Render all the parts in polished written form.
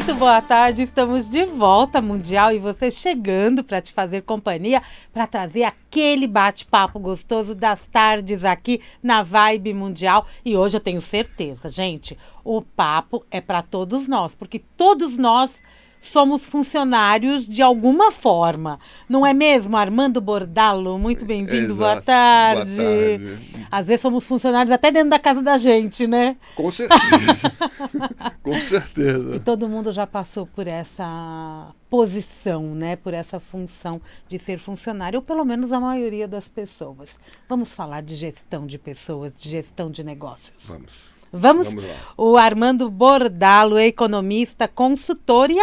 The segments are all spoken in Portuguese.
Muito boa tarde, estamos de volta Mundial e você chegando para te fazer companhia, para trazer aquele bate-papo gostoso das tardes aqui na Vibe Mundial. E hoje eu tenho certeza, gente, o papo é para todos nós, porque todos nós somos funcionários de alguma forma. Não é mesmo, Armando Bordalo? Muito bem-vindo, boa tarde. Boa tarde. Às vezes somos funcionários até dentro da casa da gente, né? Com certeza. Com certeza. E todo mundo já passou por essa posição, né? Por essa função de ser funcionário, ou pelo menos a maioria das pessoas. Vamos falar de gestão de pessoas, de gestão de negócios. Vamos lá. O Armando Bordalo é economista, consultor e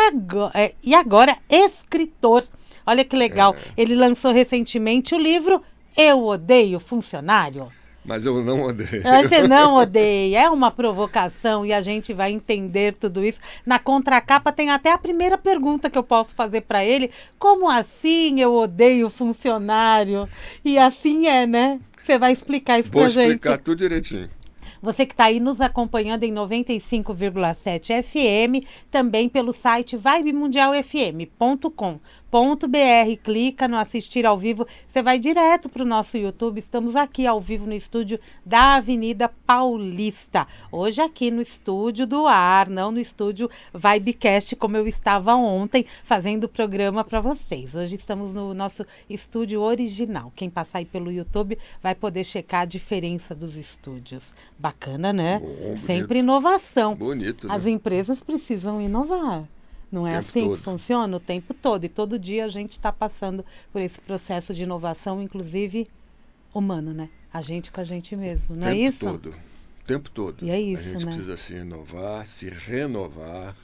agora escritor. Olha que legal. Ele lançou recentemente o livro Eu Odeio Funcionário. Mas eu não odeio. Você não odeia. É uma provocação e a gente vai entender tudo isso. Na contracapa tem até a primeira pergunta que eu posso fazer para ele. Como assim eu odeio funcionário? E assim é, né? Você vai explicar isso pra gente. Vou explicar tudo direitinho. Você que está aí nos acompanhando em 95,7 FM, também pelo site vibemundialfm.com.br. Clica no assistir ao vivo, você vai direto para o nosso YouTube. Estamos aqui ao vivo no estúdio da Avenida Paulista. Hoje aqui no estúdio do ar, não no estúdio Vibecast, como eu estava ontem, fazendo o programa para vocês. Hoje estamos no nosso estúdio original. Quem passar aí pelo YouTube vai poder checar a diferença dos estúdios. Bacana, né? Bom, sempre inovação. Bonito, né? As empresas precisam inovar. Não é assim que funciona o tempo todo. E todo dia a gente está passando por esse processo de inovação, inclusive humano, né? A gente com a gente mesmo, não é isso? O tempo todo. E é isso, a gente né? precisa se inovar, se renovar,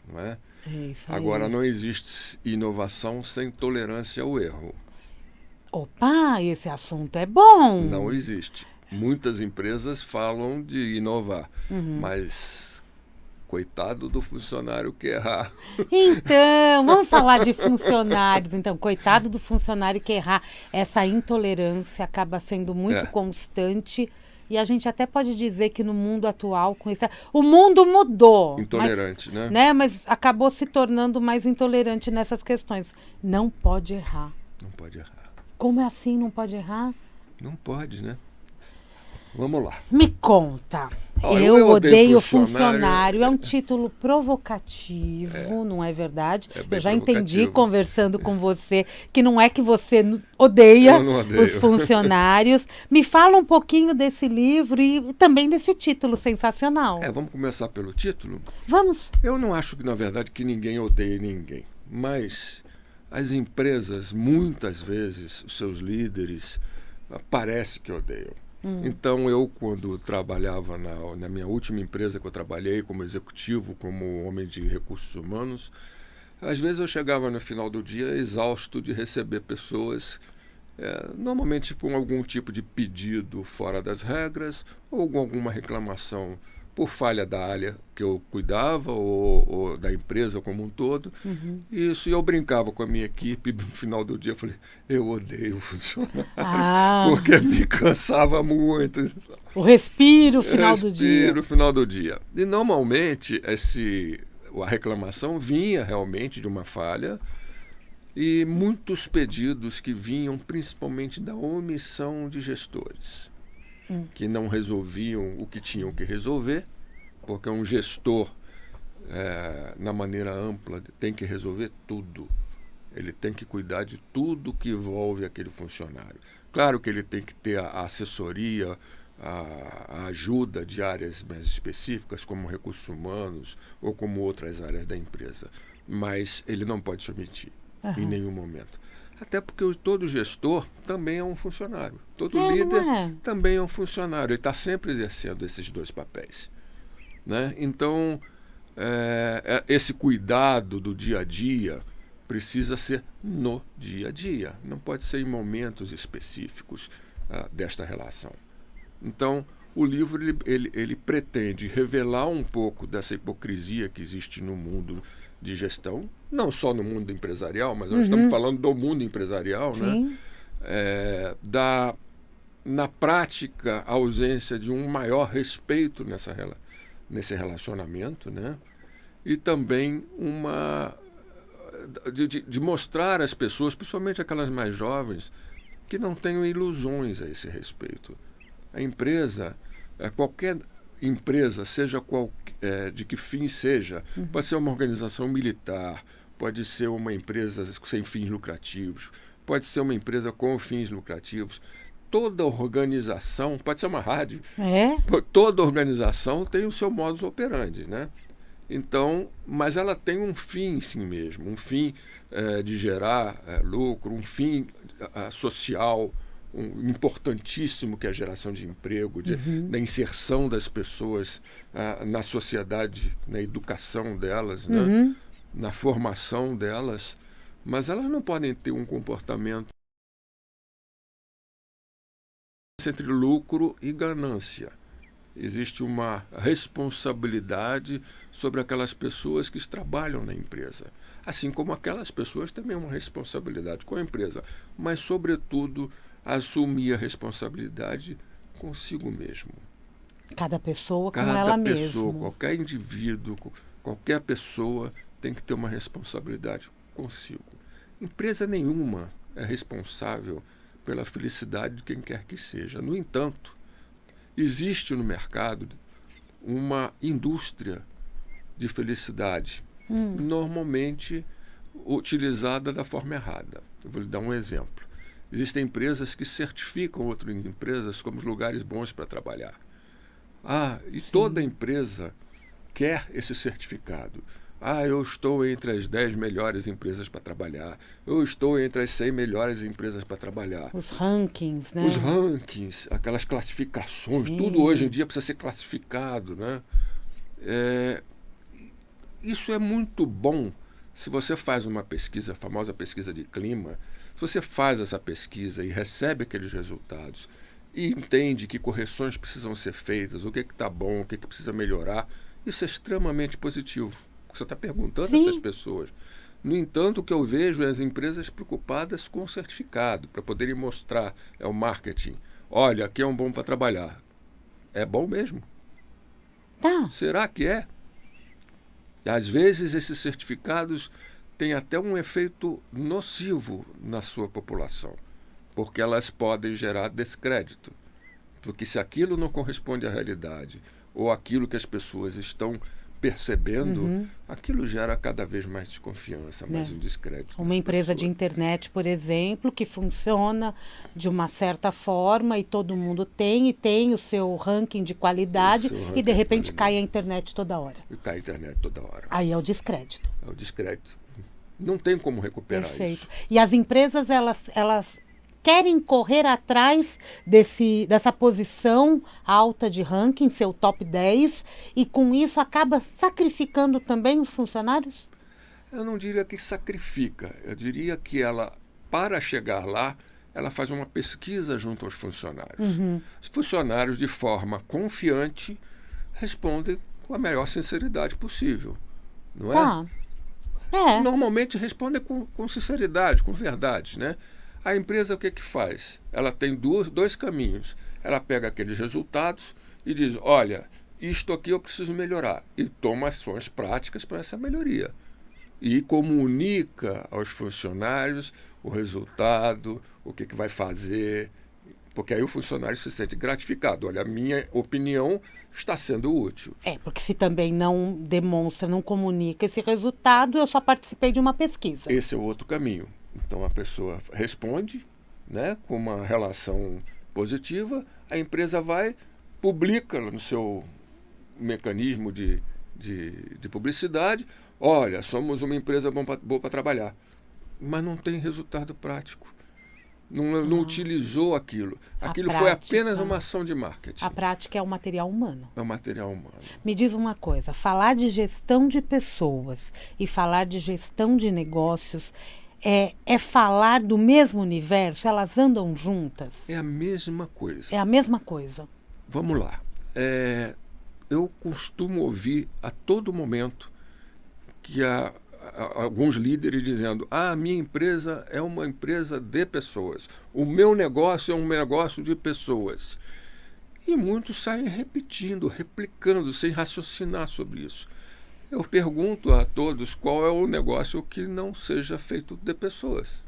não é? É isso aí. Agora, não existe inovação sem tolerância ao erro. Opa, esse assunto é bom. Não existe. Muitas empresas falam de inovar, mas coitado do funcionário que errar. Então, vamos falar de funcionários. Então, coitado do funcionário que errar. Essa intolerância acaba sendo muito constante. E a gente até pode dizer que no mundo atual, o mundo mudou. Intolerante, mas, né? Mas acabou se tornando mais intolerante nessas questões. Não pode errar. Não pode errar. Como é assim, não pode errar? Não pode, né? Vamos lá. Me conta. Eu odeio funcionário. É um título provocativo, não é verdade? Eu já entendi conversando com você que não é que você odeia os funcionários. Me fala um pouquinho desse livro e também desse título sensacional. Vamos começar pelo título? Vamos. Eu não acho que, na verdade, que ninguém odeie ninguém. Mas as empresas, muitas vezes, os seus líderes, parece que odeiam. Então, eu, quando trabalhava na minha última empresa que eu trabalhei como executivo, como homem de recursos humanos, às vezes eu chegava no final do dia exausto de receber pessoas, normalmente com algum tipo de pedido fora das regras ou com alguma reclamação por falha da área que eu cuidava ou da empresa como um todo. Isso, e eu brincava com a minha equipe no final do dia, eu falei, eu odeio funcionário, porque me cansava muito. O respiro final do dia. Final do dia. E normalmente a reclamação vinha realmente de uma falha e muitos pedidos que vinham principalmente da omissão de gestores. Que não resolviam o que tinham que resolver, porque um gestor, na maneira ampla, tem que resolver tudo. Ele tem que cuidar de tudo que envolve aquele funcionário. Claro que ele tem que ter a assessoria, a ajuda de áreas mais específicas, como recursos humanos ou como outras áreas da empresa. Mas ele não pode se omitir em nenhum momento. Até porque todo gestor também é um funcionário. Todo líder também é um funcionário. Ele está sempre exercendo esses dois papéis. Né? Então, esse cuidado do dia a dia precisa ser no dia a dia. Não pode ser em momentos específicos desta relação. Então, o livro ele pretende revelar um pouco dessa hipocrisia que existe no mundo de gestão, não só no mundo empresarial, mas nós estamos falando do mundo empresarial, né? Na prática, a ausência de um maior respeito nesse relacionamento, né? e também de mostrar às pessoas, principalmente aquelas mais jovens, que não tenham ilusões a esse respeito. A empresa, qualquer empresa, seja de que fim seja, pode ser uma organização militar, pode ser uma empresa sem fins lucrativos, pode ser uma empresa com fins lucrativos. Toda organização, pode ser uma rádio, toda organização tem o seu modus operandi, né? Então, mas ela tem um fim em si mesmo, um fim de gerar lucro, um fim social importantíssimo, que é a geração de emprego, da inserção das pessoas na sociedade, na educação delas, né? Na formação delas, mas elas não podem ter um comportamento entre lucro e ganância. Existe uma responsabilidade sobre aquelas pessoas que trabalham na empresa. Assim como aquelas pessoas também uma responsabilidade com a empresa, mas, sobretudo, assumir a responsabilidade consigo mesmo. Cada pessoa com ela mesma. Qualquer indivíduo, qualquer pessoa tem que ter uma responsabilidade consigo. Empresa nenhuma é responsável pela felicidade de quem quer que seja. No entanto, existe no mercado uma indústria de felicidade, normalmente utilizada da forma errada. Eu vou lhe dar um exemplo. Existem empresas que certificam outras empresas como lugares bons para trabalhar. Sim. Toda empresa quer esse certificado. Eu estou entre as 10 melhores empresas para trabalhar. Eu estou entre as 100 melhores empresas para trabalhar. Os rankings, né? Os rankings, aquelas classificações, Sim. Tudo hoje em dia precisa ser classificado, né? Isso é muito bom se você faz uma pesquisa, a famosa pesquisa de clima. Se você faz essa pesquisa e recebe aqueles resultados e entende que correções precisam ser feitas, o que está bom, o que precisa melhorar, isso é extremamente positivo. Você está perguntando a essas pessoas. No entanto, o que eu vejo é as empresas preocupadas com o certificado, para poderem mostrar, o marketing. Olha, aqui é um bom para trabalhar. É bom mesmo? Será que é? E, às vezes, esses certificados têm até um efeito nocivo na sua população, porque elas podem gerar descrédito. Porque se aquilo não corresponde à realidade, ou aquilo que as pessoas estão percebendo, aquilo gera cada vez mais desconfiança, mais um descrédito. Uma empresa de internet, por exemplo, que funciona de uma certa forma e todo mundo tem o seu ranking de qualidade e de repente cai a internet toda hora. E cai a internet toda hora. Aí é o descrédito. É o descrédito. Não tem como recuperar isso. E as empresas, elas querem correr atrás dessa posição alta de ranking, seu top 10, e com isso acaba sacrificando também os funcionários? Eu não diria que sacrifica. Eu diria que ela, para chegar lá, ela faz uma pesquisa junto aos funcionários. Os funcionários, de forma confiante, respondem com a melhor sinceridade possível. Não é? Normalmente respondem com sinceridade, com verdade, né? A empresa o que faz? Ela tem dois caminhos. Ela pega aqueles resultados e diz, olha, isto aqui eu preciso melhorar. E toma ações práticas para essa melhoria. E comunica aos funcionários o resultado, o que vai fazer, porque aí o funcionário se sente gratificado. Olha, a minha opinião está sendo útil. Porque se também não demonstra, não comunica esse resultado, eu só participei de uma pesquisa. Esse é o outro caminho. Então a pessoa responde, né, com uma relação positiva, a empresa vai, publica no seu mecanismo de publicidade, olha, somos uma empresa boa para trabalhar, mas não tem resultado prático. Não utilizou aquilo. Aquilo foi apenas uma ação de marketing. A prática é o material humano. É o material humano. Me diz uma coisa, falar de gestão de pessoas e falar de gestão de negócios é falar do mesmo universo? Elas andam juntas? É a mesma coisa. É a mesma coisa. Vamos lá. Eu costumo ouvir a todo momento que há alguns líderes dizendo, a minha empresa é uma empresa de pessoas, o meu negócio é um negócio de pessoas. E muitos saem repetindo, replicando, sem raciocinar sobre isso. Eu pergunto a todos qual é o negócio que não seja feito de pessoas.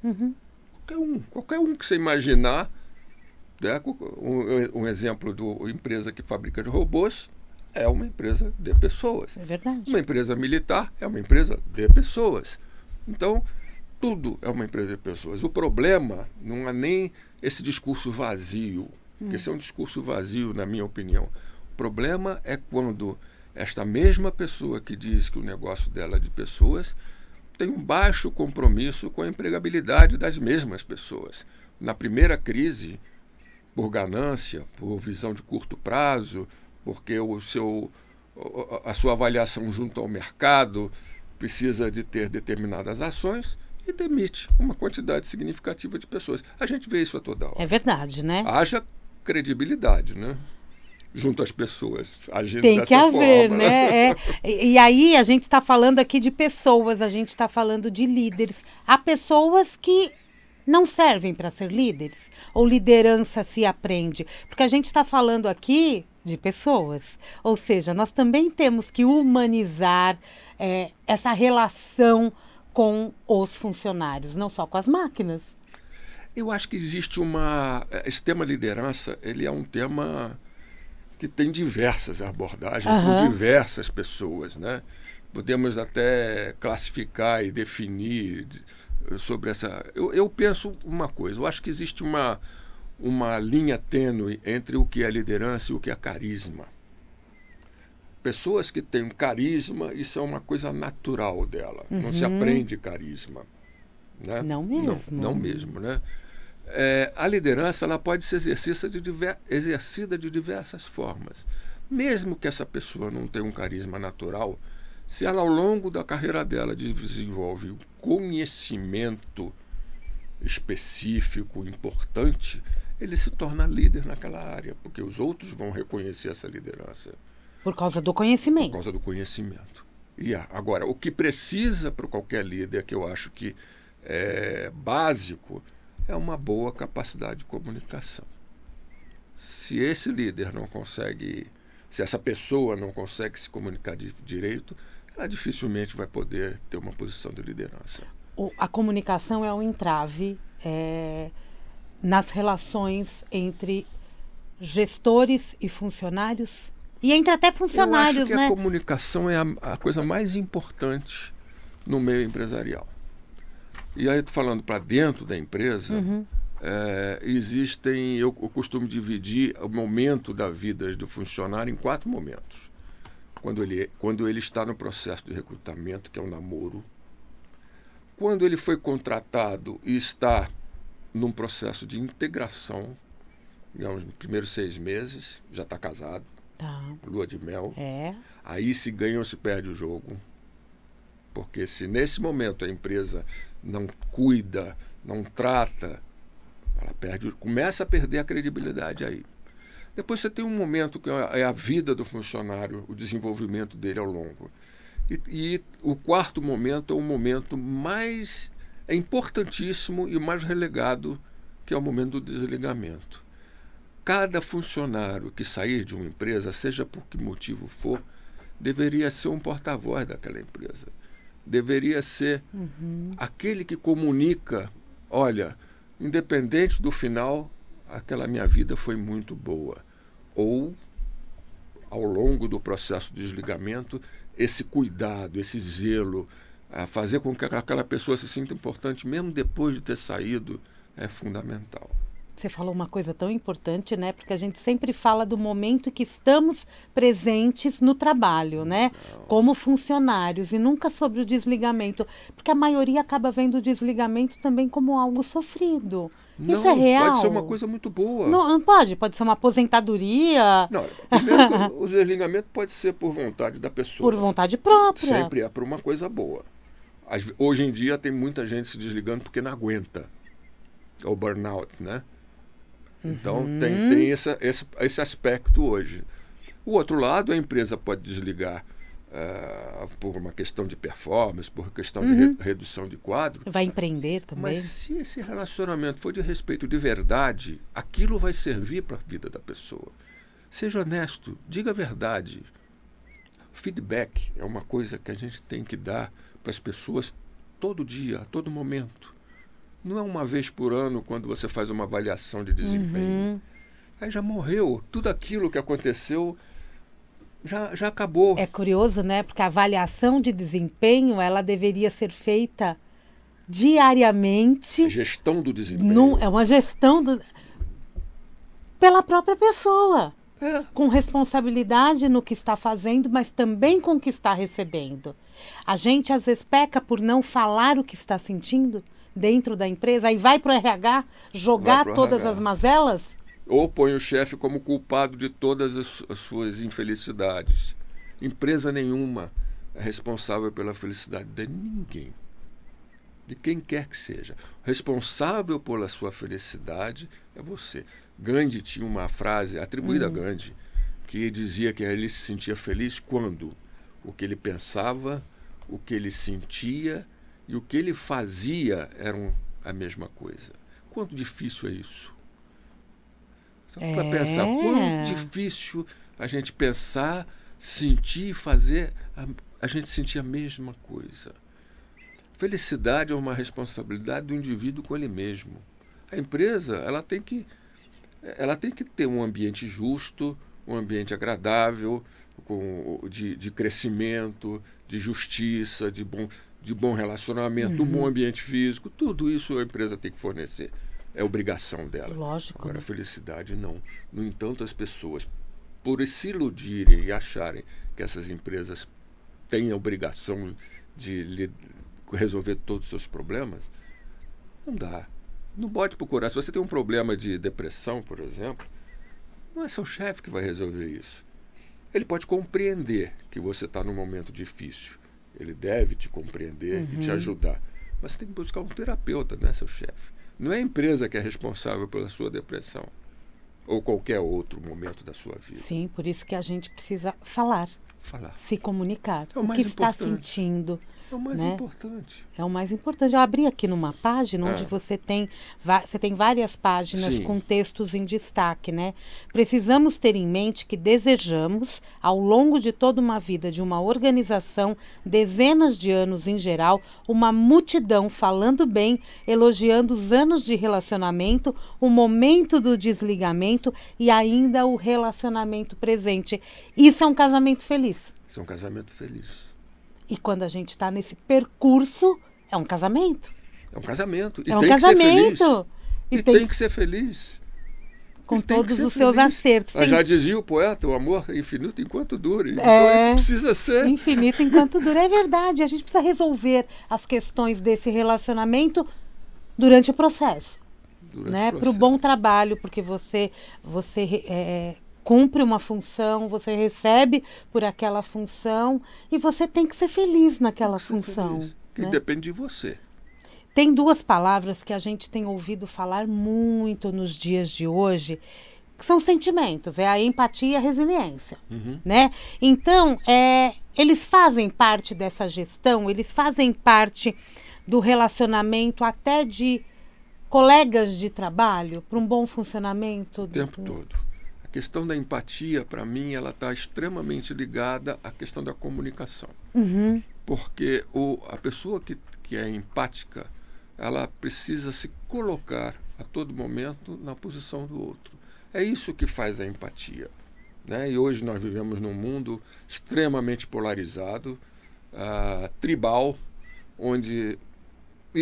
Uhum. Qualquer um que você imaginar, né? Um exemplo de empresa que fabrica de robôs é uma empresa de pessoas. É verdade. Uma empresa militar é uma empresa de pessoas. Então, tudo é uma empresa de pessoas. O problema não é nem esse discurso vazio, porque esse é um discurso vazio, na minha opinião. O problema é quando esta mesma pessoa que diz que o negócio dela é de pessoas tem um baixo compromisso com a empregabilidade das mesmas pessoas. Na primeira crise, por ganância, por visão de curto prazo, porque a sua avaliação junto ao mercado precisa de ter determinadas ações, e demite uma quantidade significativa de pessoas. A gente vê isso a toda hora. É verdade, né? Haja credibilidade, né? Junto às pessoas, agindo tem dessa que haver, forma, né? E aí a gente está falando aqui de pessoas, a gente está falando de líderes. Há pessoas que não servem para ser líderes, ou liderança se aprende, porque a gente está falando aqui de pessoas, ou seja, nós também temos que humanizar essa relação com os funcionários, não só com as máquinas. Eu acho que existe esse tema liderança, ele é um tema que tem diversas abordagens por diversas pessoas, né? Podemos até classificar e definir sobre essa... Eu penso uma coisa, eu acho que existe uma linha tênue entre o que é liderança e o que é carisma. Pessoas que têm carisma, isso é uma coisa natural dela. Não se aprende carisma. Né? Não mesmo. Não mesmo, né? A liderança ela pode ser exercida de diversas formas. Mesmo que essa pessoa não tenha um carisma natural, se ela ao longo da carreira dela desenvolve um conhecimento específico, importante, ele se torna líder naquela área, porque os outros vão reconhecer essa liderança. Por causa do conhecimento. Por causa do conhecimento. Agora, o que precisa para qualquer líder, que eu acho que é básico, é uma boa capacidade de comunicação. Se esse líder não consegue, se essa pessoa não consegue se comunicar direito, ela dificilmente vai poder ter uma posição de liderança. A comunicação é um entrave nas relações entre gestores e funcionários, e entre até funcionários, eu acho que né? A comunicação é a coisa mais importante no meio empresarial. E aí, falando para dentro da empresa, eu costumo dividir o momento da vida do funcionário em 4 momentos. Quando ele está no processo de recrutamento, que é o namoro. Quando ele foi contratado e está num processo de integração, digamos, nos primeiros 6 meses, já está casado, lua de mel. Aí se ganha ou se perde o jogo. Porque se nesse momento a empresa não cuida, não trata, ela começa a perder a credibilidade aí. Depois você tem um momento que é a vida do funcionário, o desenvolvimento dele ao longo. E o 4º momento é o momento mais importantíssimo e mais relegado, que é o momento do desligamento. Cada funcionário que sair de uma empresa, seja por que motivo for, deveria ser um porta-voz daquela empresa. Deveria ser aquele que comunica, olha, independente do final, aquela minha vida foi muito boa. Ou, ao longo do processo de desligamento, esse cuidado, esse zelo, fazer com que aquela pessoa se sinta importante, mesmo depois de ter saído, é fundamental. Você falou uma coisa tão importante, né? Porque a gente sempre fala do momento que estamos presentes no trabalho, né? Como funcionários, e nunca sobre o desligamento. Porque a maioria acaba vendo o desligamento também como algo sofrido. Isso é real? Pode ser uma coisa muito boa. Não pode? Pode ser uma aposentadoria? Não, primeiro, o desligamento pode ser por vontade da pessoa. Por vontade própria. Sempre é por uma coisa boa. Hoje em dia tem muita gente se desligando porque não aguenta. É o burnout, né? Então tem esse aspecto hoje. O outro lado, a empresa pode desligar por uma questão de performance, por questão de redução de quadro. Vai empreender também. Mas se esse relacionamento for de respeito de verdade, aquilo vai servir para a vida da pessoa. Seja honesto, diga a verdade. Feedback é uma coisa que a gente tem que dar para as pessoas todo dia, a todo momento. Não é uma vez por ano quando você faz uma avaliação de desempenho. Aí já morreu. Tudo aquilo que aconteceu já acabou. É curioso, né? Porque a avaliação de desempenho, ela deveria ser feita diariamente. A gestão do desempenho. É uma gestão pela própria pessoa. Com responsabilidade no que está fazendo, mas também com o que está recebendo. A gente às vezes peca por não falar o que está sentindo dentro da empresa, aí vai para o RH jogar todas as mazelas. Ou põe o chefe como culpado de todas as suas infelicidades. Empresa nenhuma é responsável pela felicidade de ninguém. De quem quer que seja. Responsável pela sua felicidade é você. Gandhi tinha uma frase atribuída a Gandhi, que dizia que ele se sentia feliz quando o que ele pensava, o que ele sentia e o que ele fazia eram a mesma coisa. Quanto difícil é isso? Para pensar, quanto difícil a gente pensar, sentir e fazer a gente sentir a mesma coisa. Felicidade é uma responsabilidade do indivíduo com ele mesmo. A empresa, ela tem que ter um ambiente justo, um ambiente agradável, de crescimento, de justiça, de bom relacionamento, um bom ambiente físico. Tudo isso a empresa tem que fornecer. É obrigação dela. Lógico. Agora, a felicidade não. No entanto, as pessoas, por se iludirem e acharem que essas empresas têm a obrigação de resolver todos os seus problemas, não dá. Não pode procurar. Se você tem um problema de depressão, por exemplo, não é seu chefe que vai resolver isso. Ele pode compreender que você está num momento difícil. Ele deve te compreender e te ajudar. Mas você tem que buscar um terapeuta, não é seu chefe. Não é a empresa que é responsável pela sua depressão ou qualquer outro momento da sua vida. Sim, por isso que a gente precisa falar. Se comunicar. É o que está sentindo. É o mais importante. É o mais importante. Eu abri aqui numa página onde você tem várias páginas com textos em destaque, né? Precisamos ter em mente que desejamos, ao longo de toda uma vida de uma organização, dezenas de anos em geral, uma multidão falando bem, elogiando os anos de relacionamento, o momento do desligamento e ainda o relacionamento presente. Isso é um casamento feliz. Isso é um casamento feliz. E quando a gente está nesse percurso, é um casamento. É um casamento. E é um tem casamento. Que ser feliz. E tem que ser feliz. Com todos os seus acertos. Já dizia o poeta, o amor é infinito enquanto dure. Então ele precisa ser. Infinito enquanto dure. É verdade. A gente precisa resolver as questões desse relacionamento durante o processo. Para o bom trabalho, porque você cumpre uma função, você recebe por aquela função e você tem que ser feliz naquela função. Feliz, que depende de você. Tem duas palavras que a gente tem ouvido falar muito nos dias de hoje, que são sentimentos, é a empatia e a resiliência, né? Então, eles fazem parte dessa gestão, eles fazem parte do relacionamento até de colegas de trabalho, para um bom funcionamento. O tempo todo. A questão da empatia, para mim, ela está extremamente ligada à questão da comunicação. Porque a pessoa que é empática, ela precisa se colocar a todo momento na posição do outro. É isso que faz a empatia. Né? E hoje nós vivemos num mundo extremamente polarizado, tribal, onde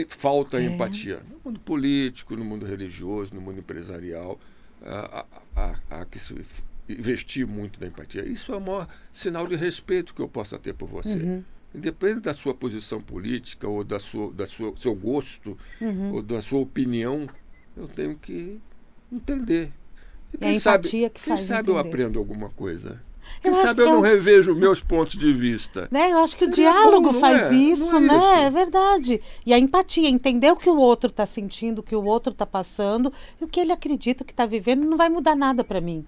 falta empatia. No mundo político, no mundo religioso, no mundo empresarial, há que se investir muito na empatia. Isso é o maior sinal de respeito que eu possa ter por você. Independente da sua posição política ou seu gosto ou da sua opinião, eu tenho que entender. E quem sabe eu aprendo alguma coisa. Quem sabe eu não revejo meus pontos de vista. Né? Eu acho que o diálogo faz isso, né? Isso. É verdade. E a empatia, entender o que o outro está sentindo, o que o outro está passando, e o que ele acredita que está vivendo, não vai mudar nada para mim.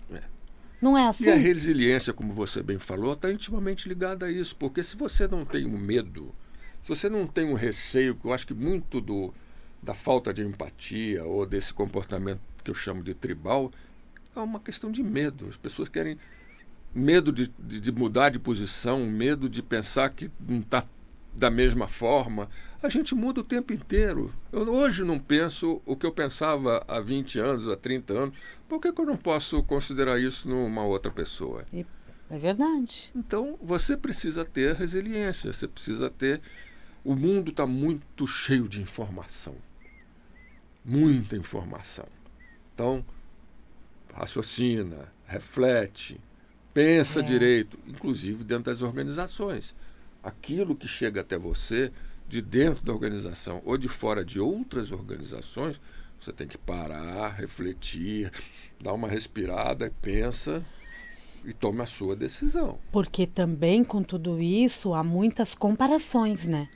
Não é assim? E a resiliência, como você bem falou, está intimamente ligada a isso. Porque se você não tem um medo, se você não tem um receio, que eu acho que muito da falta de empatia ou desse comportamento que eu chamo de tribal, é uma questão de medo. As pessoas querem medo de mudar de posição, medo de pensar que não está da mesma forma. A gente muda o tempo inteiro. Eu hoje não penso o que eu pensava há 20 anos, há 30 anos. Por que eu não posso considerar isso numa outra pessoa? É verdade. Então, você precisa ter resiliência, você precisa ter... O mundo está muito cheio de informação. Muita informação. Então, raciocina, reflete, pensa direito, inclusive dentro das organizações. Aquilo que chega até você de dentro da organização ou de fora de outras organizações, você tem que parar, refletir, dar uma respirada, pensa e toma a sua decisão. Porque também com tudo isso há muitas comparações, né?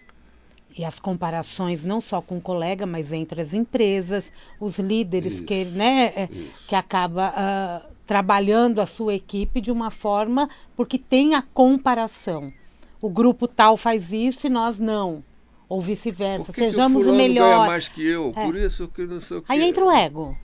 E as comparações não só com o colega, mas entre as empresas, os líderes Isso, que acaba trabalhando a sua equipe de uma forma, porque tem a comparação. O grupo tal faz isso e nós não. Ou vice-versa. Sejamos que o o melhor. ganha mais que eu, por isso que não sei o quê. Aí entra o ego.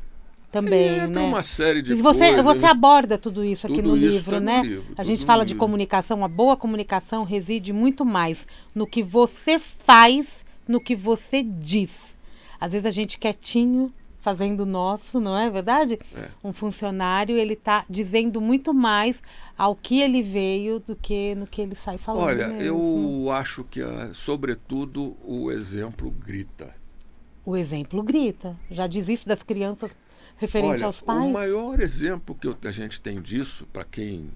Também, entra né? uma série de você coisas. aborda tudo isso aqui no livro, tá né? no livro, A gente tudo fala no de livro. comunicação, a boa comunicação reside muito mais no que você faz, no que você diz. Às vezes a gente quietinho, fazendo o nosso, não é verdade? Um funcionário, ele está dizendo muito mais ao que ele veio do que no que ele sai falando. Olha, mesmo. eu acho que, sobretudo, o exemplo grita. O exemplo grita. Já diz isso das crianças referente aos pais? O maior exemplo que a gente tem disso, para quem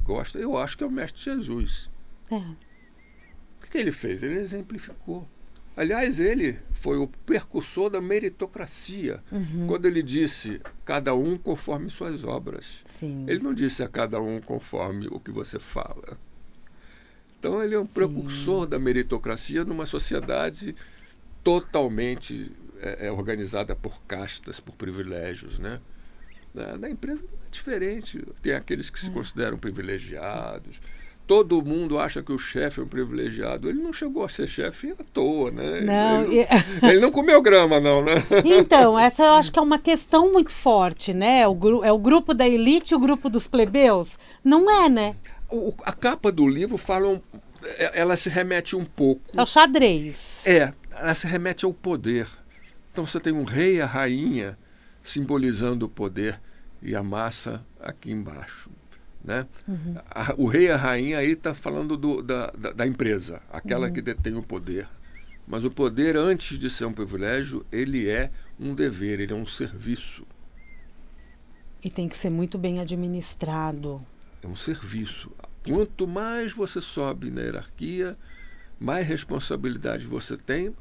gosta, eu acho que é o Mestre Jesus. O que ele fez? Ele exemplificou. Aliás, ele foi o precursor da meritocracia, quando ele disse, cada um conforme suas obras. Sim. Ele não disse a cada um conforme o que você fala. Então, ele é um precursor da meritocracia numa sociedade totalmente organizada por castas, por privilégios, né? Na empresa é diferente. Tem aqueles que se consideram privilegiados. Todo mundo acha que o chefe é um privilegiado. Ele não chegou a ser chefe à toa, né? Não, ele não comeu grama, não, né? Então, essa eu acho que é uma questão muito forte, né? É o grupo da elite e o grupo dos plebeus? Não é, né? A capa do livro ela se remete um pouco... É o xadrez. Ela se remete ao poder. Então você tem um rei e a rainha simbolizando o poder e a massa aqui embaixo, né? O rei e a rainha aí está falando da empresa, aquela que detém o poder. Mas o poder, antes de ser um privilégio, ele é um dever, ele é um serviço. E tem que ser muito bem administrado. É um serviço. Quanto mais você sobe na hierarquia, mais responsabilidade você tem,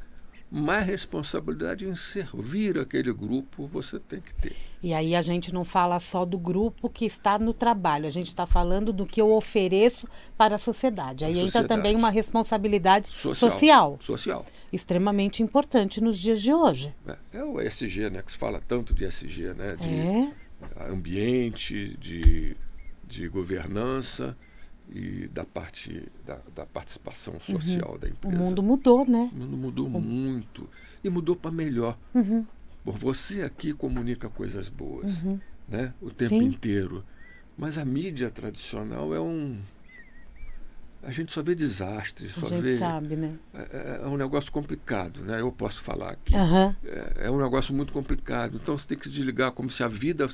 mais responsabilidade em servir aquele grupo você tem que ter. E aí a gente não fala só do grupo que está no trabalho, a gente está falando do que eu ofereço para a sociedade. Aí entra também uma responsabilidade social. Extremamente importante nos dias de hoje. É o ESG, né? Que se fala tanto de ESG, né? De ambiente, de governança e da parte da participação social da empresa. O mundo mudou, né? O mundo mudou muito. E mudou para melhor. Por você aqui comunica coisas boas, né? O tempo inteiro. Mas a mídia tradicional a gente só vê desastres. A gente sabe, né? É um negócio complicado, né? Eu posso falar aqui. É um negócio muito complicado. Então você tem que se desligar como se a vida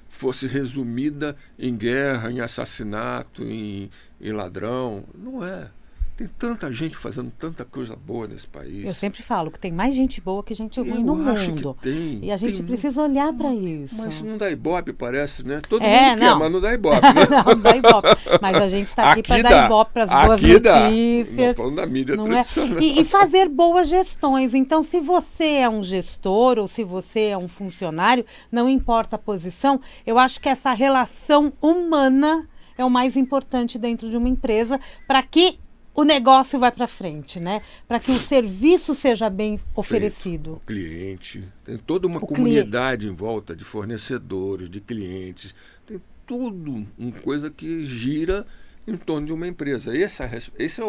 fosse resumida em guerra, em assassinato, em ladrão. Não é. Tem tanta gente fazendo tanta coisa boa nesse país. Eu sempre falo que tem mais gente boa que gente ruim no mundo. Que tem. E a gente precisa olhar para isso. Mas não dá ibope, parece, né? Todo mundo quer, mas não dá ibope, né? Não dá ibope. Mas a gente está aqui para dar ibope para as boas notícias. Não, falando da mídia tradicional. E fazer boas gestões. Então, se você é um gestor ou se você é um funcionário, não importa a posição, eu acho que essa relação humana é o mais importante dentro de uma empresa para que o negócio vai para frente, né? Para que o serviço seja bem oferecido. O cliente, tem toda uma comunidade em volta de fornecedores, de clientes, tem tudo uma coisa que gira em torno de uma empresa. Esse é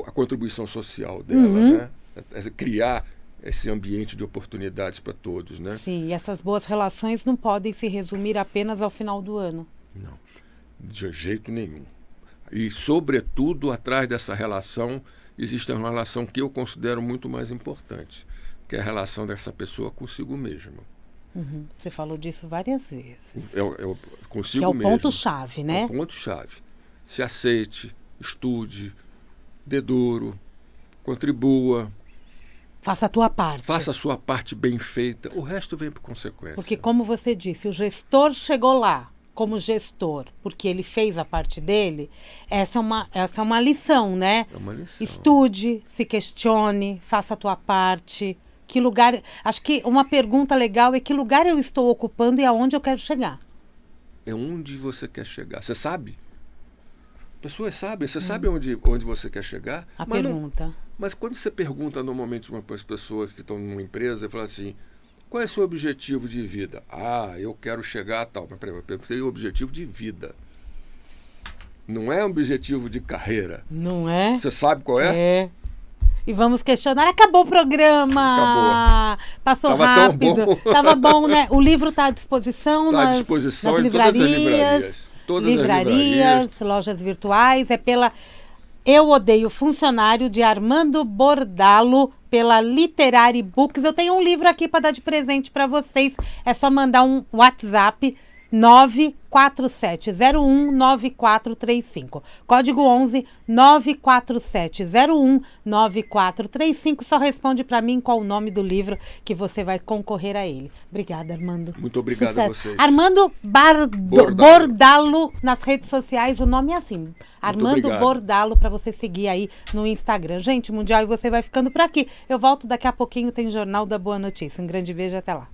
a contribuição social dela, né? É criar esse ambiente de oportunidades para todos, né? Sim, e essas boas relações não podem se resumir apenas ao final do ano. Não. De jeito nenhum. E, sobretudo, atrás dessa relação, existe uma relação que eu considero muito mais importante, que é a relação dessa pessoa consigo mesma. Uhum. Você falou disso várias vezes. Consigo que é o mesmo. ponto-chave, né? É o ponto-chave. Se aceite, estude, dê duro, contribua. Faça a tua parte. Faça a sua parte bem feita. O resto vem por consequência. Porque, como você disse, o gestor chegou lá como gestor, porque ele fez a parte dele. Essa é uma lição, né? É uma lição. Estude, se questione, faça a tua parte. Que lugar... Acho que uma pergunta legal é que lugar eu estou ocupando e aonde eu quero chegar. É onde você quer chegar. Você sabe? Pessoas sabem. Você sabe onde você quer chegar? A pergunta. Mas quando você pergunta normalmente para as pessoas que estão numa empresa, fala assim, qual é o seu objetivo de vida? Ah, eu quero chegar a tal. Mas peraí, seria o objetivo de vida. Não é um objetivo de carreira. Não é? Você sabe qual é? É. E vamos questionar. Acabou o programa. Acabou. Passou Tava rápido. tão bom. Tava bom, né? O livro está à disposição, Está à nas disposição em livrarias. Todas as livrarias. Lojas virtuais. É pela Eu Odeio Funcionário, de Armando Bordalo, pela Literary Books. Eu tenho um livro aqui para dar de presente para vocês. É só mandar um WhatsApp 947019435. Código 11 947019435. Só responde para mim qual o nome do livro que você vai concorrer a ele. Obrigada, Armando. Muito obrigado a vocês. Armando Bordalo nas redes sociais. O nome é assim. Armando Bordalo, para você seguir aí no Instagram. Gente, Mundial, e você vai ficando por aqui. Eu volto daqui a pouquinho, tem Jornal da Boa Notícia. Um grande beijo, até lá.